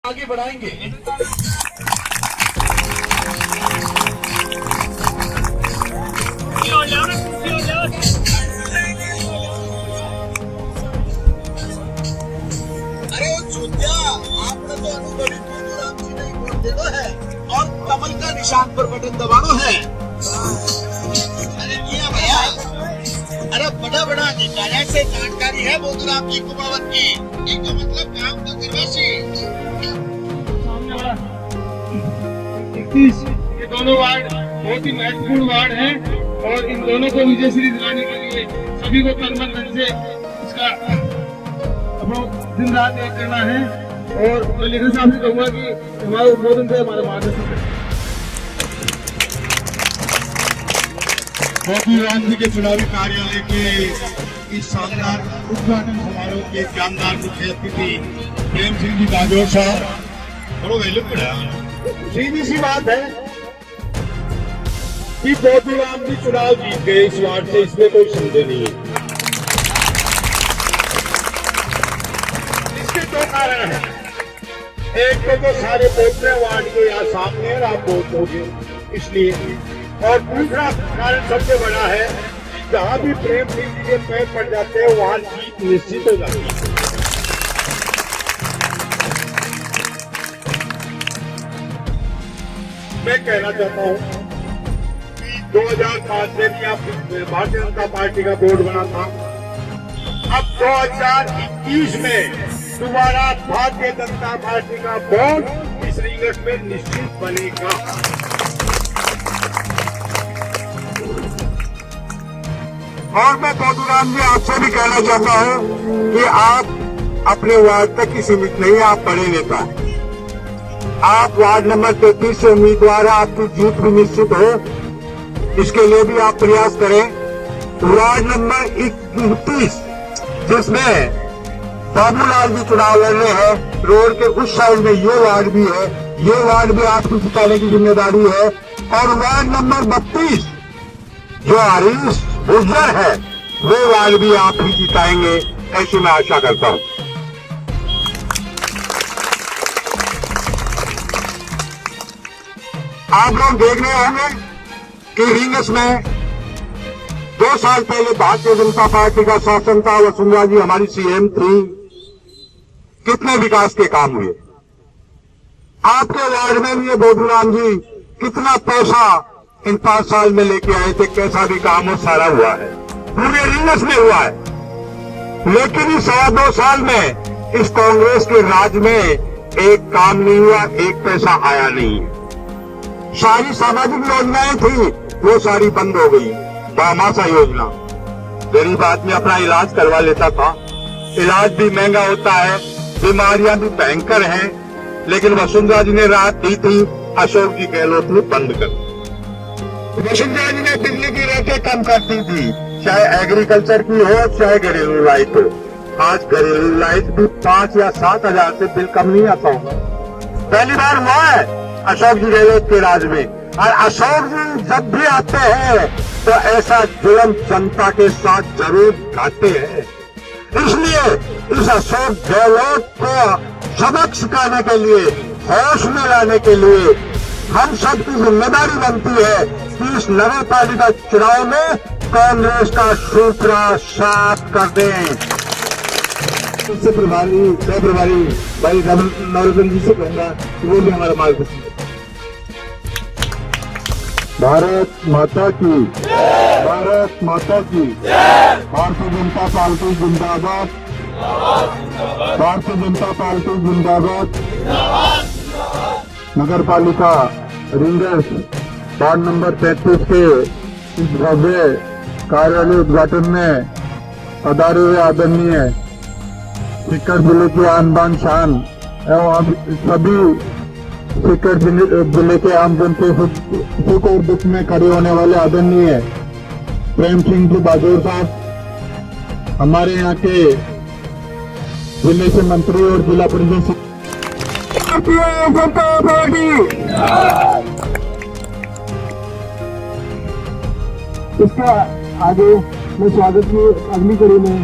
आगे बढ़ाएंगे। अरे वो चूतिया, आपने तो अनुभवी राम जी नहीं वोट देना है और कमल का निशान पर बटन दबाना है। अरे मियां भैया, अरे बड़ा बड़ा अधिकारी से जानकारी है बोधराम जी कुमावत की, एक तो मतलब काम तो करवासी। ये दोनों वार्ड बहुत ही महत्वपूर्ण वार्ड हैं और इन दोनों को विजय श्री दिलाने के लिए सभी को तन मन धन से इसका अपना दिन रात एक करना है। और मैं लेखन साहब से कहूँगा कि हमारे उद्बोधन से हमारे मार्गदर्शन करें। बोधराम जी के चुनावी कार्यालय के इस शानदार उद्घाटन समारोह के शानदार मुख्य अतिथि प्रेम सिंह जी बाजोर साहब, बड़ो वैल्यू पड़ा। सीधी सी बात है कि बोधराम जी चुनाव जीत गए इस वार्ड से, इसमें कोई संदेह नहीं है। इसके दो कारण हैं। एक तो सारे वोट वार्ड के यहाँ सामने है, आप वोट होगे इसलिए, और दूसरा कारण सबसे बड़ा है, जहां भी प्रेम सिंह जी के पैर पड़ जाते हैं वहां जीत निश्चित हो जाती है। मैं कहना चाहता हूं कि 2005 में भी आप भारतीय जनता पार्टी का बोर्ड बना था, अब 2021 में दोबारा भारतीय जनता पार्टी का बोर्ड इस रिंगट में निश्चित बनेगा। और मैं बोधराम जी आपसे भी कहना चाहता हूं कि आप अपने वार्ड तक ही सीमित नहीं, आप बड़े नेता हैं। आप वार्ड नंबर 33 से उम्मीदवार है, आपकी जीत भी निश्चित हो, इसके लिए भी आप प्रयास करें। वार्ड नंबर 31 जिसमें बाबूलाल भी चुनाव लड़ रहे हैं, रोड के उस साइड में ये वार्ड भी है, ये वार्ड भी आपको जिताने की जिम्मेदारी है। और वार्ड नंबर 32 जो हरीश गुर्जर है, वो वार्ड भी आप ही जिताएंगे, ऐसी मैं आशा करता हूं। आप लोग देख रहे होंगे कि रिंगस में 2 साल पहले भारतीय जनता पार्टी का शासन था, वसुंधरा जी हमारी सीएम थी, कितने विकास के काम हुए। आपके वार्ड में भी ये बोधराम जी कितना पैसा इन 5 साल में लेके आए थे, कैसा भी काम हो सारा हुआ है, पूरे रिंगस में हुआ है। लेकिन इस 2.25 साल में इस कांग्रेस के राज में एक काम नहीं हुआ, एक पैसा आया नहीं है। सारी सामाजिक योजनाएं थी, वो सारी बंद हो गई। बामासा योजना, गरीब आदमी अपना इलाज करवा लेता था, इलाज भी महंगा होता है, बीमारियां भी भयंकर हैं, लेकिन वसुंधरा जी ने राहत दी थी, अशोक जी गहलोत ने बंद कर दी। वसुंधरा जी ने बिजली की रेटें कम कर दी थी, चाहे एग्रीकल्चर की हो चाहे घरेलू लाइट हो। आज घरेलू लाइट भी 5 या 7 हजार से बिल कम नहीं आता होगा। पहली बार हुआ है अशोक जी गहलोत के राज में। और अशोक जी जब भी आते हैं तो ऐसा जुल्म जनता के साथ जरूर ढाते हैं। इसलिए इस अशोक गहलोत को सबक सिखाने के लिए, होश में लाने के लिए हम सबकी जिम्मेदारी बनती है कि इस नगर पालिका चुनाव में कांग्रेस का सूत्रा साफ कर दें। सबसे प्रभारी सह प्रभारी भाई नवरत्न जी से कहूंगा कि वो भी हमारा मार्गदर्शन। भारत माता की, भारत माता की, भारतीय जनता पार्टी जिंदाबाद, भारतीय जनता पार्टी जिंदाबाद। नगर पालिका रिंगस वार्ड नंबर 33 के इस भव्य कार्यालय उद्घाटन में पधारे हुए आदरणीय सीकर जिले की आन बान शान एवं सभी सीकर जिले के आम जन के सुख और दुख में खड़े होने वाले आदरणीय प्रेम सिंह जी बाजोर साहब, हमारे यहाँ के जिले से मंत्री और जिला परिषद भारतीय जनता पार्टी, इसका आगे मैं स्वागत की अगली कड़ी में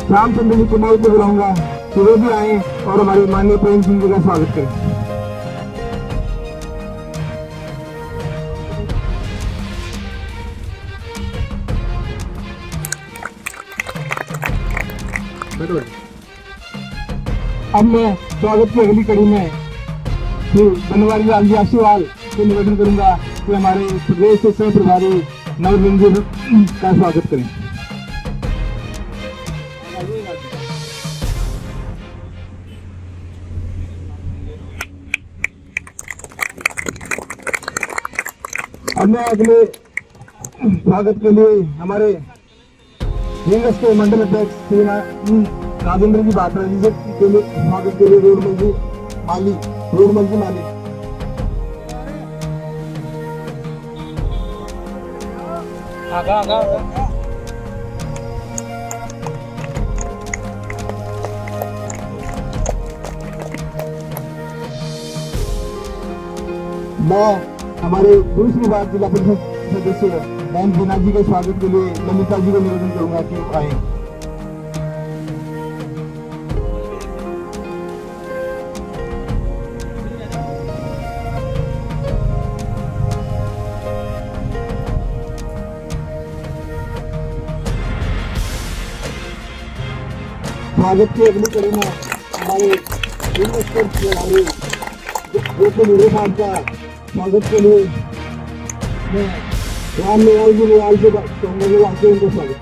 श्याम चंद्र जी कुमार को बुलाऊंगा कि वो भी आए। और हमारे माननीय प्रेम सिंह जी का स्वागत करें। अब मैं स्वागत की अगली कड़ी में श्री बनवारी लाल जी आशीवाल को निवेदन करूंगा कि हमारे प्रदेश के सह प्रभारी नवरंजन का स्वागत करें। अब मैं अगले स्वागत के लिए हमारे कांग्रेस के मंडल अध्यक्ष श्री राजेंद्र जी बात्रा जी से स्वागत के लिए रोडमल जी माली मैं हमारे दूसरी बार जिला परिषद सदस्य बहन बीना जी के स्वागत के लिए ललिता जी को निवेदन करूंगा कि आए। स्वागत की अगली कड़ी में हमारे मेरे साथ का स्वागत के लिए मैं राम निवाल जी निवाल से कहूँगा कि आके उनको स्वागत।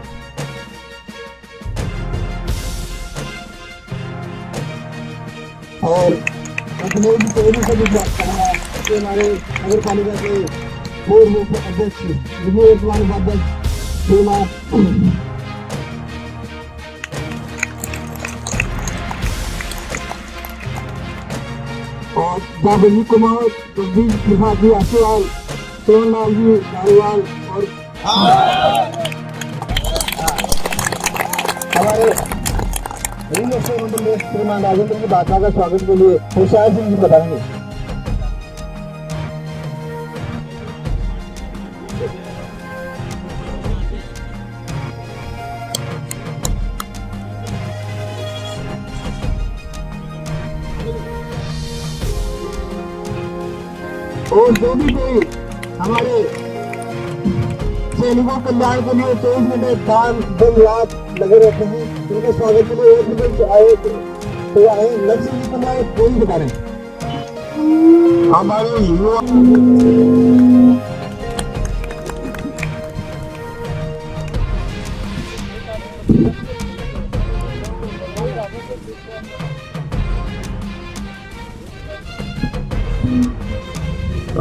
और लखनऊ की पहली से भी बात करना कि हमारे नगर पालिका के पूर्व अध्यक्ष विजय कुमार उपाध्याय और दाबली कुमार जगदीश प्रसाद जी आशीवाल सोनलाल जी नारीवाल और हमारे मंडल में श्रीमान राजेंद्र की बात का स्वागत के लिए होशियार सिंह जी बताएंगे। और जो भी कोई हमारे सैनिकों कल्याण के लिए 24 घंटे दान दिन रात लगे रहते हैं, उनके स्वागत के लिए एक मिनट आए तो आए लक्ष्य जी को मैं कोई बता रहे हमारे युवा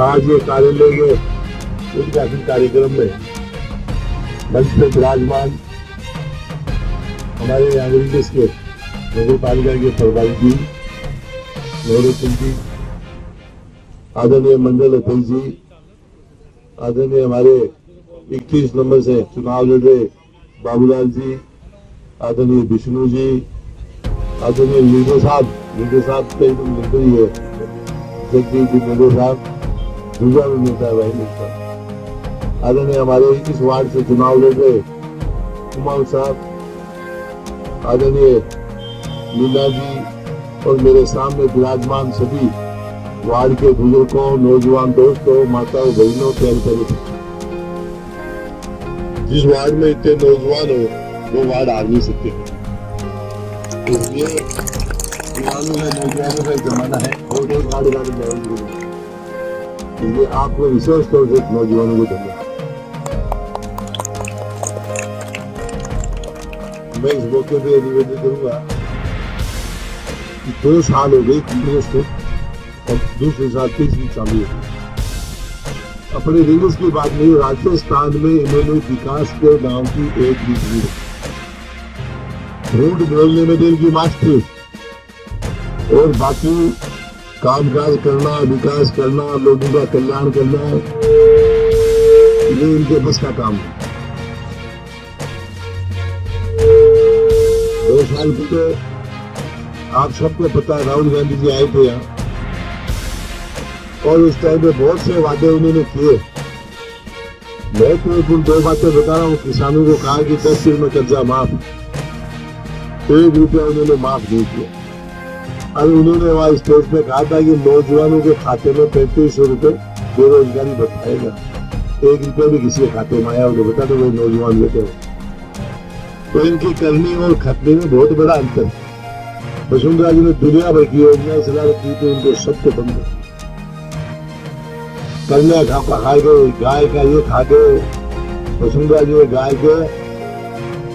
आज ये कार्यालय के उद्घाटन कार्यक्रम में मंच पे विराजमान हमारे कांग्रेस के नगर पालिका के प्रभारी जी नवरत्न सिंह जी, आदरणीय मंडल अध्यक्ष जी, आदरणीय हमारे 21 नंबर से चुनाव लड़ रहे बाबूलाल जी, आदरणीय विष्णु जी, आदरणीय लीडर साहब तो एकदम लीडर ही है, जगदीश जी लीडर साहब दूसरा भी मिलता है वही मिलता है, आदरणीय हमारे इस वार्ड से चुनाव लड़ रहे कुमार साहब, आदरणीय मीना जी और मेरे सामने विराजमान सभी वार्ड के बुजुर्गों, नौजवान दोस्तों, माताओं, बहनों, प्यारे प्यारे, जिस वार्ड में इतने नौजवान हो वो वार्ड आ नहीं सकते, इसलिए नौजवानों का जमाना है और गाड़ी जाएंगे, इसलिए आपको विशेष तौर से नौजवानों को धन्यवाद। मैं इस मौके पे निवेदन करूंगा कि 2 साल हो गए कांग्रेस को और दूसरे साल तीसरी चालू है। अपने कांग्रेस की बात नहीं, राजस्थान में इन्होंने विकास के नाम की एक भी नहीं, रोड बोलने में इनकी मास्टर और बाकी कामकाज करना, विकास करना, लोगों का कल्याण करना, ये इनके बस का काम है। 2 साल पहले आप सबको पता है राहुल गांधी जी आए थे यहाँ और उस टाइम पे बहुत से वादे उन्होंने किए। मैं तो उन 2 बातें बता रहा हूँ। किसानों को कहा कि 10 दिन में कर्जा माफ, 1 रुपया उन्होंने माफ नहीं किया। अभी उन्होंने वहां स्टेज पे कहा था कि नौजवानों के खाते में 3500 रुपए बेरोजगारी बताएगा। 1 रुपये भी किसी के खाते में आया हो तो बता दो, वही नौजवान लेते हो। तो इनकी करनी और खतने में बहुत बड़ा अंतर है। वसुंधरा जी ने दुनिया भर की योजनाएं चला रखी थी, उनको सबको बंद करने खा गए, गाय का ये खा गए। वसुंधरा जी ने गाय के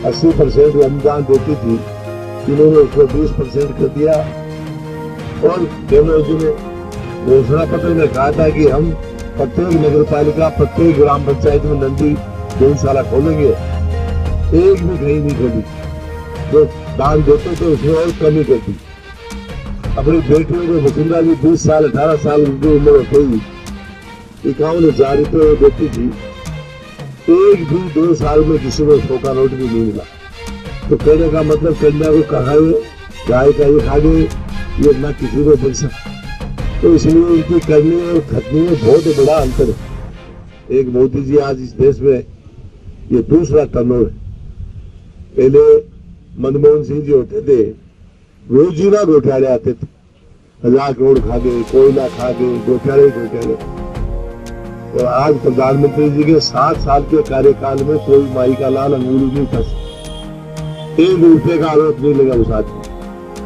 80% अनुदान देती थी, इन्होंने उसको 20% कर दिया। और गहलोत जी ने घोषणा पत्र में कहा था कि हम प्रत्येक नगर पालिका, प्रत्येक ग्राम पंचायत में नंदी गौशाला खोलेंगे। एक भी कहीं नहीं खोली, जो दान देते थे उसमें और कमी कर दी। अपनी बेटियों को वसुंधरा जी 20 साल 18 साल उनकी उम्र हुई, 51,000 रुपये देती थी। एक भी 2 साल में किसी को 100 का नोट भी नहीं मिला। तो कहने का मतलब कन्या को कहा गाय का ये खा गए, ये ना किसी को मिल सकता। तो इसलिए उनकी करनी और खतनी में बहुत बड़ा अंतर है। एक मोदी जी आज इस देश में ये दूसरा टर्नओवर है। पहले मनमोहन सिंह जी होते थे, रोजीना घोटाले आते थे, 1000 करोड़ खा गए, कोयला खा गए, घोटाले। तो आज प्रधानमंत्री जी के 7 साल के कार्यकाल में कोई माई का लाल अंगूरी नहीं फंस, 1 रुपये का आरोप नहीं लगा उस आदमी।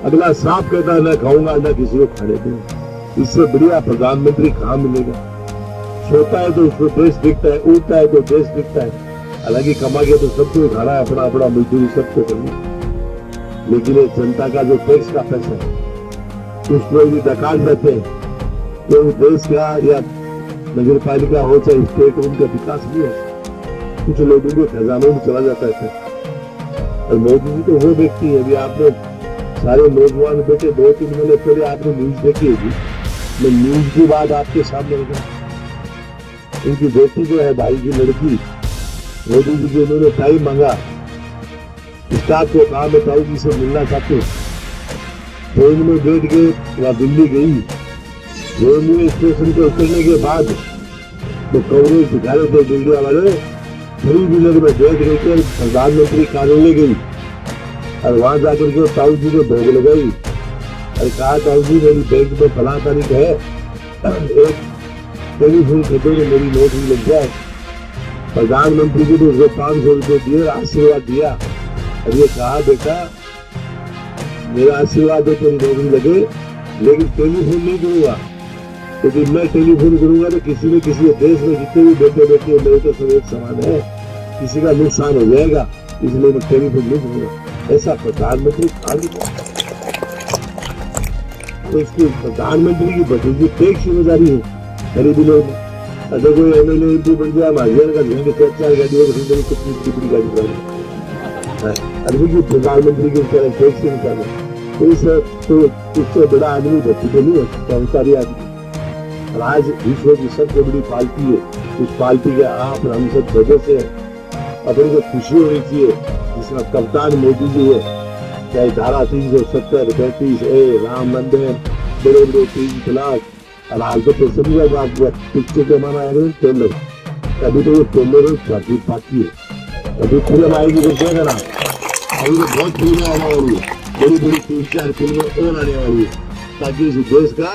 अगला साफ कहता है, न खाऊंगा न किसी को खाने दूंगा। इससे बढ़िया प्रधानमंत्री कहाँ मिलेगा? सोता है तो उसको देश दिखता है, उठता है तो देश दिखता है। हालांकि कमा के तो सबको खाना है, अपना अपना मजदूरी सबको करनी। लेकिन ये जनता का जो टैक्स का पैसा है उसको भी डकाल देते हैं। तो देश का या नगर पालिका हो चाहे स्टेट, उनका विकास नहीं हो। कुछ लोगों के खजानों में चला जाता है। और मोदी जी तो वो व्यक्ति है, अभी आपने सारे नौजवान बेटे 2-3 महीने पहले आपने न्यूज देखी होगी। मैं न्यूज की बात आपके सामने रखा। उनकी बेटी जो है, भाई की लड़की, मोदी जी के उन्होंने टाइम मांगा, स्टाफ को कहा मैं ताऊ जी से मिलना चाहते हूँ। ट्रेन में बैठ के वहाँ दिल्ली गई। रेलवे स्टेशन पे उतरने के बाद तो कवरेज दिखा रहे थे मीडिया वाले, 3 व्हीलर में बैठ गई, प्रधानमंत्री कार्यालय गई और वहां जाकर के ताऊ जी ने भोग लगाई और कहा, ताऊ जी मेरी बैंक में फला तारीख है, एक टेलीफोन खरीदो तो मेरी नौकरी लग जाए। प्रधानमंत्री जी ने उसको 500 रुपये दिए, आशीर्वाद दिया और ये कहा, बेटा मेरा आशीर्वाद है तेरी नौकरी लगे, लेकिन टेलीफोन नहीं करूंगा। क्योंकि मैं टेलीफोन करूंगा तो किसी न किसी देश में जितने भी बेटे बेटे मेरे तो सब एक समान है, किसी का नुकसान हो जाएगा, इसलिए मैं टेलीफोन नहीं करूंगा। ऐसा प्रधानमंत्री तो इसकी प्रधानमंत्री की भतीजी टैक्स जिम्मेदारी है गरीबी लोग। अगर कोई एमएलए एमपी बन गया, महाजन का घर के 4 गाड़ियों को कितनी बड़ी गाड़ी बनाई, अभी प्रधानमंत्री की टैक्स निकाले तो इससे बड़ा आदमी भत्ती तो नहीं हो सकता, सरकारी आदमी। और आज विश्व की सबसे बड़ी पार्टी है, उस पार्टी के आप हम सब सदस्य हैं। अपनी को खुशी होनी चाहिए जिसका कप्तान मोदी जी है। चाहे धारा 370, 35A, राम मंदिर, बड़े बड़े 3 तलाक, और आज तो समझा बात पिक्चर के माना है टेलर। अभी तो वो टेलर छाती पाती है, अभी फिल्म आएगी तो क्या करना, अभी तो बहुत फिल्में आने वाली है, बड़ी बड़ी 3-4 फिल्में और आने वाली है, ताकि इस देश का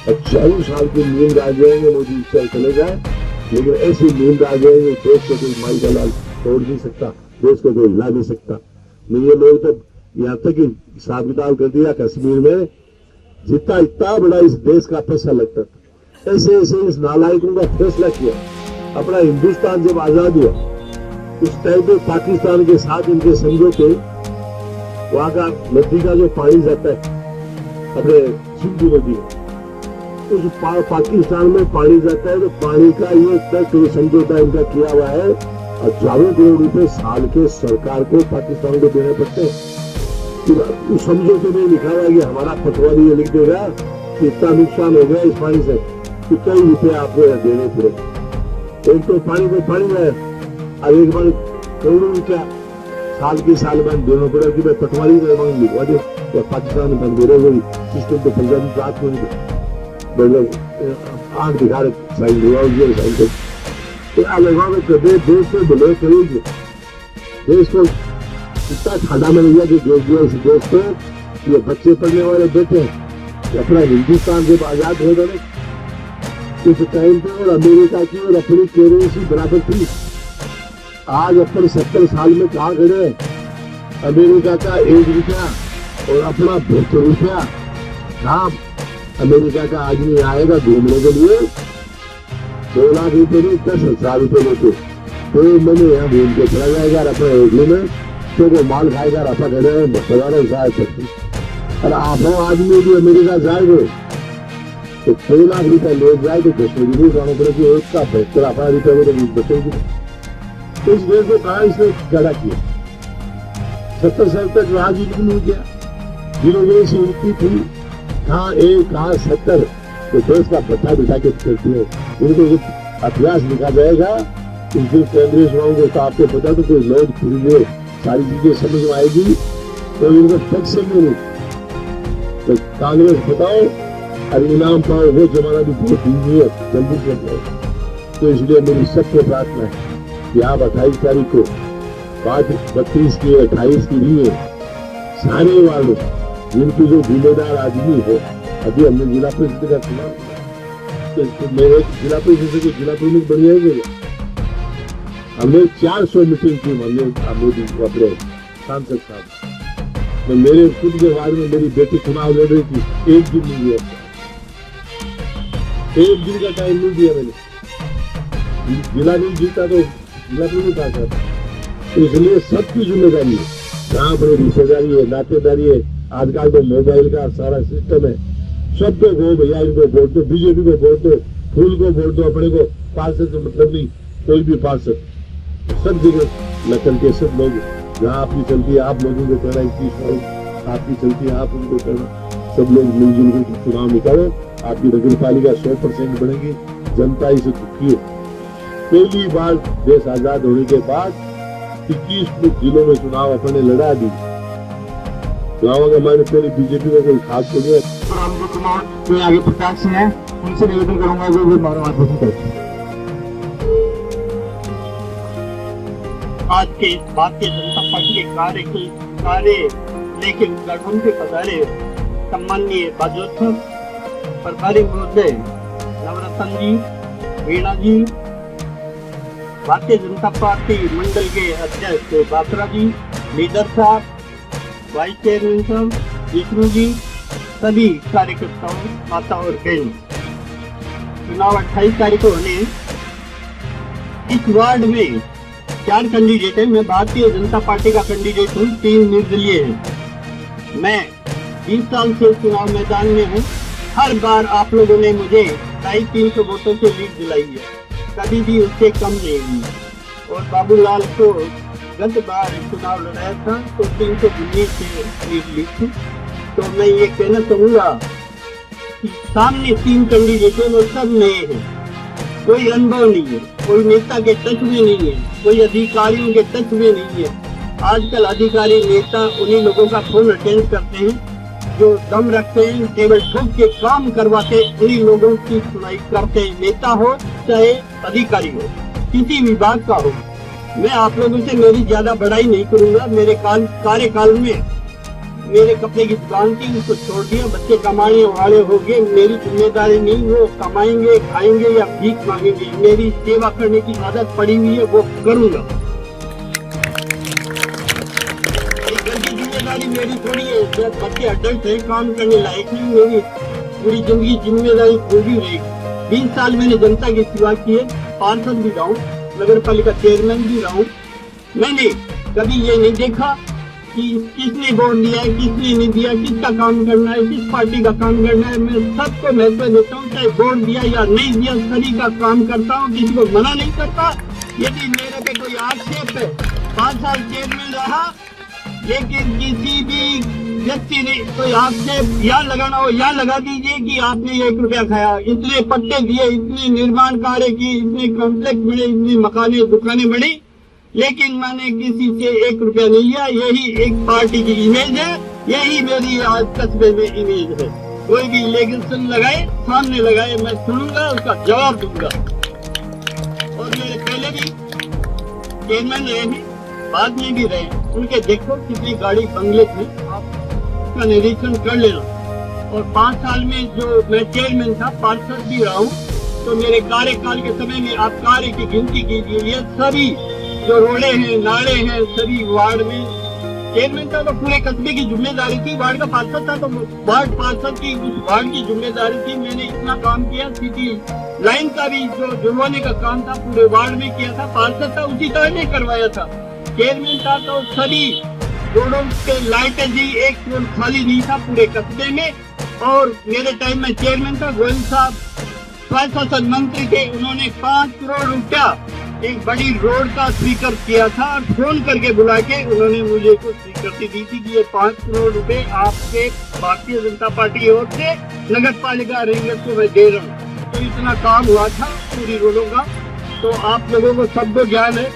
40 साल की नींद आ जाएंगे, मोदी चल चले जाए। लेकिन ऐसी नींद आ जाएगी देश को कोई माई का लाल तोड़ नहीं सकता, देश को कोई हिला नहीं सकता। नहीं ये लोग तो यहाँ तक हिसाब किताब कर दिया, कश्मीर में जितना इतना बड़ा इस देश का पैसा लगता था, ऐसे ऐसे इस नालायकों का फैसला किया। अपना हिंदुस्तान जब आजाद हुआ उस टाइम पे पाकिस्तान के साथ इनके समझौते, वहां का नदी का जो पानी जाता है अपने सिंधु नदी में, उस पाकिस्तान में पानी जाता है, तो पानी का ये तक समझौता इनका किया हुआ है। हजारों करोड़ रुपए साल के सरकार को पाकिस्तान को देने पड़ते हैं। उस समझौते में लिखा हुआ है कि हमारा पटवारी ये लिख देगा कि इतना नुकसान हो गया इस पानी से, तो कई रुपए आपको देने पड़े। एक तो पानी में पानी है, और एक बार करोड़ों रुपया साल के साल बाद देना पड़ा कि मैं पटवारी का मांग लिखवा दे, तो पाकिस्तान में बंद हो गई सिस्टम तो पंजाबी बात हो गई, आंख दिखा रहे साइन दिया साइन कर, तो अलगा में कदे देश को भले करेगी, देश को इतना खाड़ा में लिया कि देश को ये बच्चे पढ़ने वाले बैठे अपना हिंदुस्तान जब आजाद हो गया उस टाइम पे और अमेरिका की और अपनी करेंसी बराबर थी। आज अपन 70 साल में कहा खड़े, अमेरिका का 1 रुपया और अपना 72 रुपया। हाँ, अमेरिका का आदमी आएगा घूमने के लिए 2 लाख रुपए में 10,000 रुपए लेके, तो मैंने यहाँ घूम के चला जाएगा अपने होटल में, तो वो माल खाएगा रफा खड़े 10,000 और आप आदमी भी अमेरिका जाएंगे तो 6 लाख रुपए ले जाए तो 10 भी नहीं जाना पड़ेगी, एक का 72 रुपए में बचेगी। तो इस देश को कहा इसने गड़ा किया, 70 साल तक राजनीति नहीं किया, यूनिवर्सिटी उनकी थी, कहाँ 1 कहाँ 70, तो देश का बट्टा बिठा के करती है। उनको जब अभ्यास लिखा जाएगा उस दिन कांग्रेस वालों को आपको पता तो कोई लोग फिर सारी चीजें समझ में आएगी, तो इनको टच से नहीं। तो कांग्रेस बताओ और इनाम पाओ, वो जमाना भी बहुत ईजी है, जल्दी से जाए। तो इसलिए मेरी सबको प्रार्थना है कि आप 28 तारीख को 32 की 28 की लिए सारे वालों जिनकी जो जिम्मेदार आदमी है, अभी हमने जिला परिषद का चुनाव, तो मेरे जिला परिषद को जिला प्रमुख बन जाएंगे। हमने 400 मीटिंग की, हमने मोदी अपने सांसद साहब, तो मेरे खुद के बाद में मेरी बेटी चुनाव लड़ रही थी, 1 दिन नहीं दिया, 1 दिन का टाइम नहीं दिया मैंने, जिला नहीं जीता तो जिला प्रमुख आ सकता। तो इसलिए सबकी जिम्मेदारी है, जहाँ पर रिश्तेदारी है, नातेदारी है, आजकल तो मोबाइल का सारा सिस्टम है, सबको गो भैया, इनको वोट दो, बीजेपी को वोट दो, फूल को वोट दो, अपने को पार्षद से मतलब नहीं, कोई भी पार्षद, सब जगह लखन के सब लोग, जहाँ आपकी चलती है आप लोगों को करना, 21 आपकी चलती है आप उनको करना, सब लोग मिलजुल कर चुनाव निकालो, आपकी नगर पालिका 100% बढ़ेगी, जनता इसे दुखी है। पहली बार देश आजाद होने के बाद 21 जिलों में चुनाव अपने लड़ा दी, गाँव का हमारे पहले बीजेपी का कोई खास तो नहीं। रामजी कुमार जो आगे प्रत्याशी हैं, उनसे निवेदन करूंगा जो भी मानव करें। आज के भारतीय जनता पार्टी के कार्य लेकिन गठबंधन के पधारे सम्माननीय बाजोत्सव प्रभारी महोदय नवरत्न जी, वीणा जी, भारतीय जनता पार्टी मंडल के अध्यक्ष बात्रा जी, लीडर साहब, वाइस चेयरमैन साहब, विष्णु जी, सभी कार्यकर्ताओं, माता और बहन, चुनाव 28 तारीख को होने। इस वार्ड में 4 कैंडिडेट है, मैं भारतीय जनता पार्टी का कैंडिडेट हूँ, 3 निर्दलीय है। मैं 20 साल से चुनाव मैदान में हूँ, हर बार आप लोगों ने मुझे 250-300 वोटों से लीड दिलाई है, कभी भी उससे कम नहीं हुई। और बाबूलाल को गत बार चुनाव लड़ाया था तो 319 से लीड ली थी। तो मैं ये कहना चाहूँगा कि सामने 3 कैंडिडेट हैं, वो सब नए हैं, कोई अनुभव नहीं है, कोई नेता के टच में नहीं है, कोई अधिकारियों के टच में नहीं है। आजकल अधिकारी नेता उन्हीं लोगों का फोन अटेंड करते हैं जो दम रखते हैं, टेबल ठोक के काम करवाते, उन्हीं लोगों की सुनाई करते हैं, नेता हो चाहे अधिकारी हो, किसी विभाग का हो। मैं आप लोगों से मेरी ज्यादा बड़ाई नहीं करूंगा। मेरे कार्यकाल में मेरे कपड़े की दुकान थी, उसको छोड़ दिया, बच्चे कमाने वाले हो गए, मेरी जिम्मेदारी नहीं, वो कमाएंगे, खाएंगे या भीख मांगेंगे, मेरी सेवा करने की आदत पड़ी हुई है, वो करूंगा। घर की जिम्मेदारी मेरी थोड़ी है, जब बच्चे अडल्ट है, काम करने लायक नहीं, मेरी पूरी जिंदगी जिम्मेदारी पूरी रहेगी। 20 साल मैंने जनता की सेवा की है, पार्षद भी रहा हूँ, नगर पालिका चेयरमैन भी रहा हूँ। मैंने कभी ये नहीं देखा कि किसने वोट दिया है, किसने नहीं दिया, किसका काम करना है, किस पार्टी का काम करना है। मैं सबको महत्व देता हूँ, चाहे वोट दिया या नहीं दिया, सभी का काम करता हूँ, किसी को मना नहीं करता। यदि मेरे पे कोई आक्षेप है, 5 साल चेयरमैन रहा, लेकिन किसी भी व्यक्ति ने कोई आक्षेप या लगाना हो या लगा दीजिए कि आपने 1 रुपया खाया, इतने पट्टे दिए, इतने निर्माण कार्य किए, इतने कॉम्प्लेक्स बने, इतनी मकाने दुकानें बनी, लेकिन मैंने किसी से 1 रुपया नहीं लिया। यही एक पार्टी की इमेज है, यही मेरी आज कस्बे में इमेज है। कोई भी इलेक्शन लगाए, सामने लगाए, मैं सुनूंगा, उसका जवाब दूंगा। और मेरे पहले भी चेयरमैन रहे हैं, बाद में भी रहे, उनके देखो कितनी गाड़ी बंगले थे, आप उसका निरीक्षण कर लेना। और 5 साल में जो मैं चेयरमैन था, पार्षद भी रहा हूँ, तो मेरे कार्यकाल के समय में आप कार्य की गिनती कीजिए, ये सभी जो रोडे हैं, नाले हैं, सभी वार्ड में चेयरमैन था तो पूरे कस्बे की जिम्मेदारी थी, वार्ड का पार्षद था तो वार्ड पार्षद की उस वार्ड की जिम्मेदारी थी। मैंने इतना काम किया, सिटी लाइन का भी जो जुड़वाने का काम था पूरे वार्ड में किया था, पार्षद था उसी तरह ने करवाया था। चेयरमैन था तो सभी रोडों पे लाइटें दी, एक पोल खाली नहीं था पूरे कस्बे में। और मेरे टाइम में चेयरमैन था गोयल साहब प्रशासन मंत्री थे, उन्होंने 5 करोड़ रुपया एक बड़ी रोड का स्वीकृत किया था और फोन करके बुला के उन्होंने मुझे कुछ स्वीकृति दी थी कि ये 5 करोड़ रुपए आपके भारतीय जनता पार्टी की ओर से नगर पालिका रेंजर को मैं दे रहा हूँ। तो इतना काम हुआ था पूरी रोडों का। तो आप लोगों को सबको ज्ञान है,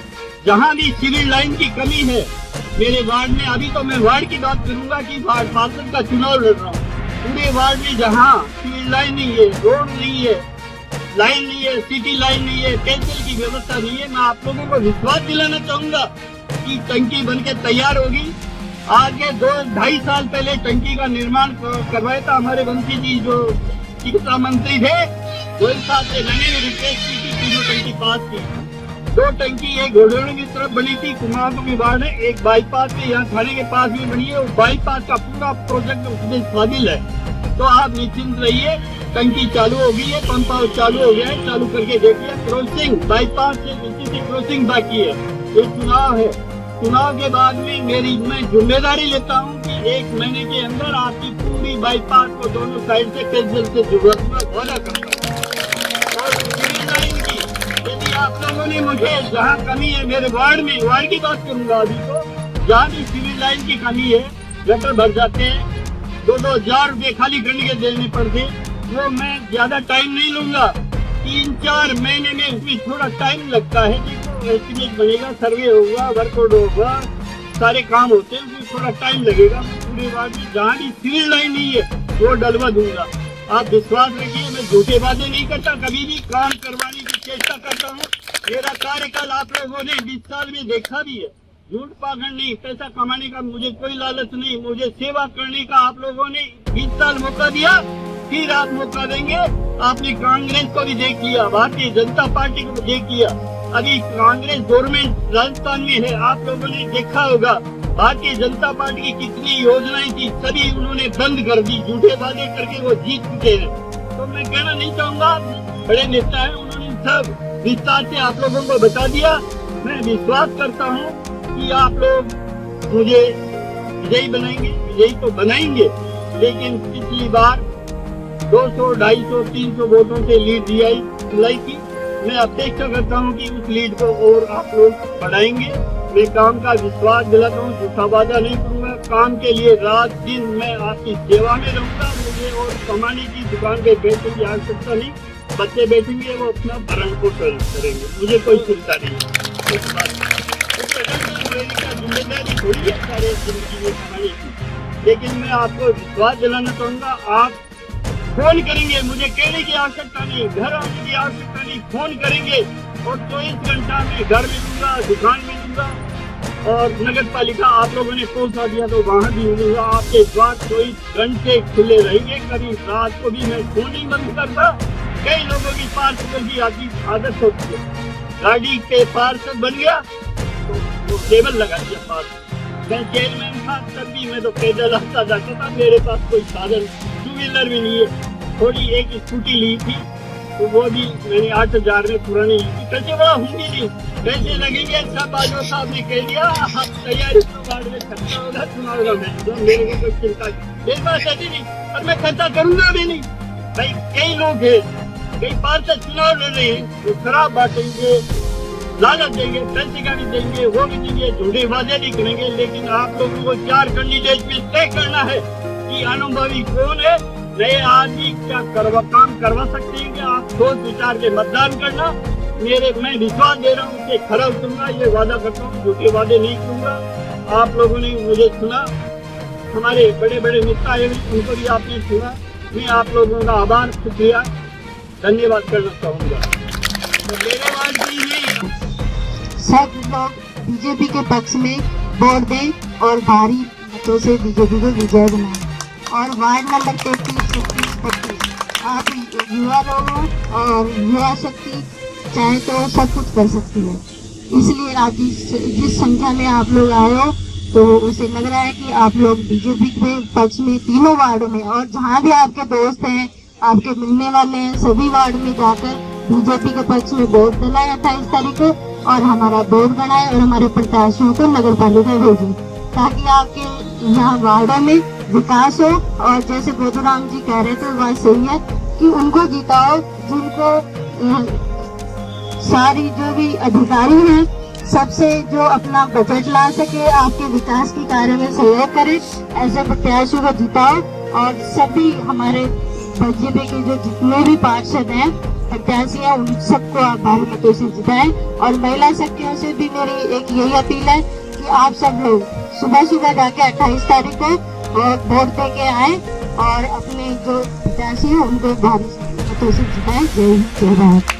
जहाँ भी सिविल लाइन की कमी है मेरे वार्ड में, अभी तो मैं वार्ड की बात करूंगा कि वार्ड पार्षद का चुनाव लड़ रहा हूँ, पूरे वार्ड में जहाँ सिविल लाइन नहीं है, रोड नहीं है, लाइन नहीं है, सिटी लाइन नहीं है, पेयजल की व्यवस्था नहीं है, मैं आप लोगों को विश्वास दिलाना चाहूंगा कि टंकी बनके तैयार होगी। आगे 2-2.5 साल पहले टंकी का निर्माण करवाया था हमारे बंसी जी जो चिकित्सा मंत्री थे, गोयल साहब से मैंने रिक्वेस्ट की थी, तीनों टंकी पास की। 2 टंकी एक घोड़ों की तरफ बनी थी, कुमार की वार्ड है, एक बाईपास पे यहाँ थाने के पास भी बनी है, और बाईपास का पूरा प्रोजेक्ट उसमें शामिल है। तो आप निश्चिंत रहिए, टंकी चालू हो गई है, पंप हाउस चालू हो गया है, चालू करके देखिए। क्रॉसिंग बाईपास से नीचे से क्रॉसिंग बाकी है, ये चुनाव है, चुनाव के बाद में मैं जिम्मेदारी लेता हूँ कि 1 महीने के अंदर आपकी पूरी बाईपास को दोनों साइड से पेयजल से जरूरत वाला करूँगा। और सिविल लाइन की यदि आप लोगों ने मुझे जहाँ कमी है मेरे वार्ड में, वार्ड की बात करूंगा अभी तो, जहाँ भी सिविल लाइन की कमी है, गटर भर जाते हैं, 2-2 हजार रुपये खाली करने के देने पड़ते, वो मैं ज्यादा टाइम नहीं लूंगा, 3-4 महीने में उसमें थोड़ा टाइम लगता है, देखो एस्टिमेट बनेगा, सर्वे होगा, वर्कआउट होगा, सारे काम होते हैं, उसमें थोड़ा टाइम लगेगा। पूरे वार्ड में जहाँ भी सिविल लाइन नहीं है वो डलवा दूंगा, आप विश्वास रखिए। मैं झूठे वादे नहीं करता, कभी भी काम करवाने की चेष्टा करता हूँ। मेरा कार्यकाल आप लोगों ने 20 साल में देखा भी है, झूठ पाखंड नहीं, पैसा कमाने का मुझे कोई लालच नहीं, मुझे सेवा करने का आप लोगों ने 20 साल मौका दिया, फिर आप मौका देंगे। आपने कांग्रेस को भी देख लिया, भारतीय जनता पार्टी को भी देख लिया, अभी कांग्रेस गवर्नमेंट राजस्थान में है, आप लोगों ने देखा होगा भारतीय जनता पार्टी की कितनी योजनाएं थी, सभी उन्होंने बंद कर दी, झूठे वादे करके वो जीत चुके हैं। तो मैं कहना नहीं चाहूंगा, बड़े नेता है, उन्होंने सब विस्तार से आप लोगों को बता दिया। मैं विश्वास करता हूँ कि आप लोग मुझे विजयी बनाएंगे, विजयी तो बनाएंगे, लेकिन पिछली बार 200, 250, 300 वोटों से लीड दिलाई थी। मैं अपेक्षा करता हूं कि उस लीड को और आप लोग बढ़ाएंगे। मैं काम का विश्वास दिलाता हूं, झूठा वादा नहीं करूंगा, काम के लिए रात दिन मैं आपकी सेवा में रहूंगा। मुझे और कमाने की दुकान पे बैठने की आवश्यकता नहीं, बच्चे बैठेंगे वो अपना भरण पोषण करेंगे, मुझे कोई चिंता नहीं। इस बात जिम्मेदारी थोड़ी है सारे जिंदगी में कमाने की, लेकिन मैं आपको विश्वास दिलाना चाहूंगा, आप फोन करेंगे, मुझे कहने की आवश्यकता नहीं, घर आने की आवश्यकता नहीं, फोन करेंगे और 24 घंटा में घर मिलूंगा, दुकान मिलूंगा, और नगर पालिका आप लोगों ने पहुंचा दिया तो वहाँ भी मिलूंगा। आपके द्वार 24 घंटे खुले रहेंगे, कभी रात को भी मैं फोन नहीं बंद करता। कई लोगों की पार्षद की आदत होती है, गाड़ी पे पार्षद बन गया तो वो टेबल लगा दिया पार्षद। मैं चेयरमैन था तब भी मैं तो पैदल आता जाता था, मेरे पास कोई साधन 2 व्हीलर भी नहीं है, थोड़ी एक स्कूटी ली थी तो वो भी मैंने 8000 में पुरानी ली थी, पैसे बड़ा होंगे नहीं, पैसे लगेंगे। सब बाजवा साहब ने कह दिया आप तैयारी वार्ड में खर्चा होगा, चुनाव का मेरे को कोई चिंता नहीं, मेरे पास ऐसी नहीं, और मैं खर्चा करूंगा भी नहीं। भाई कई लोग हैं, कई पार्षद चुनाव लड़ रहे हैं, वो शराब बांटेंगे, लालच देंगे, पैसे का भी देंगे, वो भी देंगे, झूठे वादे भी करेंगे, लेकिन आप लोगों को 4 कैंडिडेट में तय करना है कि अनुभवी कौन है, नए आदमी क्या काम करवा सकते हैं कि आप सोच विचार के मतदान करना। मैं विश्वास दे रहा हूँ कि खरा उतरूंगा, ये वादा करता हूँ, झूठे वादे नहीं करूंगा। आप लोगों ने मुझे सुना, हमारे बड़े बड़े नेता आए उनको भी आपने सुना, मैं आप लोगों का आभार शुक्रिया धन्यवाद करना चाहूँगा। तो मेरे वार्ड की सब लोग बीजेपी के पक्ष में वोट दें और भारी मतों से बीजेपी को विजय बनाएं। और वार्ड नंबर 33, 36, 32 आप युवा लोगों और युवा शक्ति चाहे तो सब कुछ कर सकती है। इसलिए आज जिस संख्या में आप लोग आए हो तो उसे लग रहा है कि आप लोग बीजेपी के पक्ष में तीनों वार्डों में और जहाँ भी आपके दोस्त हैं, आपके मिलने वाले हैं, सभी वार्ड में जाकर बीजेपी के पक्ष में वोट डलाए 28 तारीख को और हमारा वोट बनाए और हमारे प्रत्याशियों को नगर पालिका भेजें ताकि आपके यहाँ वार्डों में विकास हो। और जैसे बोधूराम जी कह रहे थे वह सही है कि उनको जिताओ जिनको सारी जो भी अधिकारी हैं सबसे जो अपना बजट ला सके, आपके विकास के कार्य में सहयोग करे, ऐसे प्रत्याशियों को जिताओ। और सभी हमारे बीजेपी के जो जितने भी पार्षद हैं, प्रत्याशी हैं, उन सबको आप भारी मतों से जिताएं। और महिला शक्तियों से भी मेरी एक यही अपील है कि आप सब लोग सुबह सुबह जाके 28 तारीख को वोट दे के आए और अपने जो प्रत्याशी हैं उनको भारी मतों से जिताएं। जय हिंद, जय भारत।